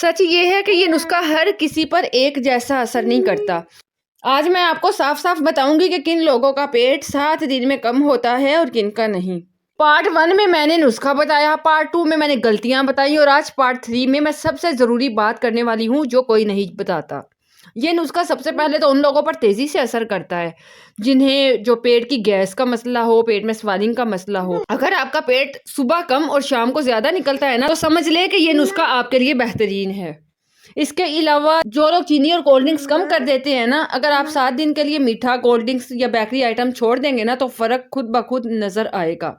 سچ یہ ہے کہ یہ نسخہ ہر کسی پر ایک جیسا اثر نہیں کرتا۔ آج میں آپ کو صاف صاف بتاؤں گی کہ کن لوگوں کا پیٹ 7 دن میں کم ہوتا ہے اور کن کا نہیں۔ پارٹ 1 میں میں نے نسخہ بتایا، پارٹ 2 میں میں نے غلطیاں بتائی، اور آج پارٹ 3 میں سب سے ضروری بات کرنے والی ہوں جو کوئی نہیں بتاتا۔ یہ نسخہ سب سے پہلے تو ان لوگوں پر تیزی سے اثر کرتا ہے جنہیں جو پیٹ کی گیس کا مسئلہ ہو، پیٹ میں سویلنگ کا مسئلہ ہو۔ اگر آپ کا پیٹ صبح کم اور شام کو زیادہ نکلتا ہے نا تو سمجھ لے کہ یہ نسخہ آپ کے لیے بہترین ہے۔ اس کے علاوہ جو لوگ چینی اور کولڈ ڈرنکس کم کر دیتے ہیں نا، اگر آپ 7 دن کے لیے میٹھا، کولڈ ڈرنکس یا بیکری آئٹم چھوڑ دیں گے نا تو فرق خود بخود نظر آئے گا۔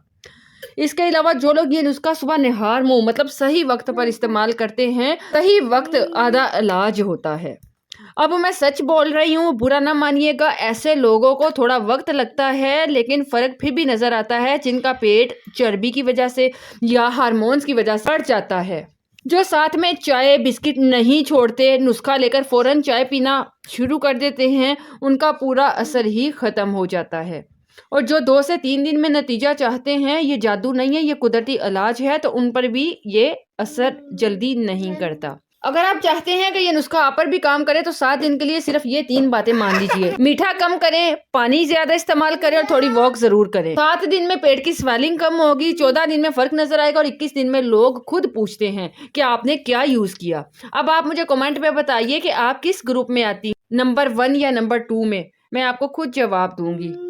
اس کے علاوہ جو لوگ یہ نسخہ صبح نہار منہ مطلب صحیح وقت پر استعمال کرتے ہیں، صحیح وقت آدھا علاج ہوتا ہے۔ اب میں سچ بول رہی ہوں، برا نہ مانیے گا، ایسے لوگوں کو تھوڑا وقت لگتا ہے لیکن فرق پھر بھی نظر آتا ہے جن کا پیٹ چربی کی وجہ سے یا ہارمونز کی وجہ سے بڑھ جاتا ہے، جو ساتھ میں چائے بسکٹ نہیں چھوڑتے، نسخہ لے کر فوراً چائے پینا شروع کر دیتے ہیں، ان کا پورا اثر ہی ختم ہو جاتا ہے۔ اور جو 2 سے 3 دن میں نتیجہ چاہتے ہیں، یہ جادو نہیں ہے، یہ قدرتی علاج ہے، تو ان پر بھی یہ اثر جلدی نہیں کرتا۔ اگر آپ چاہتے ہیں کہ یہ نسخہ آپ پر بھی کام کرے تو 7 دن کے لیے صرف یہ 3 باتیں مان لیجیے۔ میٹھا کم کریں، پانی زیادہ استعمال کریں اور تھوڑی واک ضرور کریں۔ 7 دن میں پیٹ کی سویلنگ کم ہوگی، 14 دن میں فرق نظر آئے گا، اور 21 دن میں لوگ خود پوچھتے ہیں کہ آپ نے کیا یوز کیا۔ اب آپ مجھے کمنٹ میں بتائیے کہ آپ کس گروپ میں آتی ہیں، نمبر 1 یا نمبر 2 میں آپ کو خود جواب دوں گی۔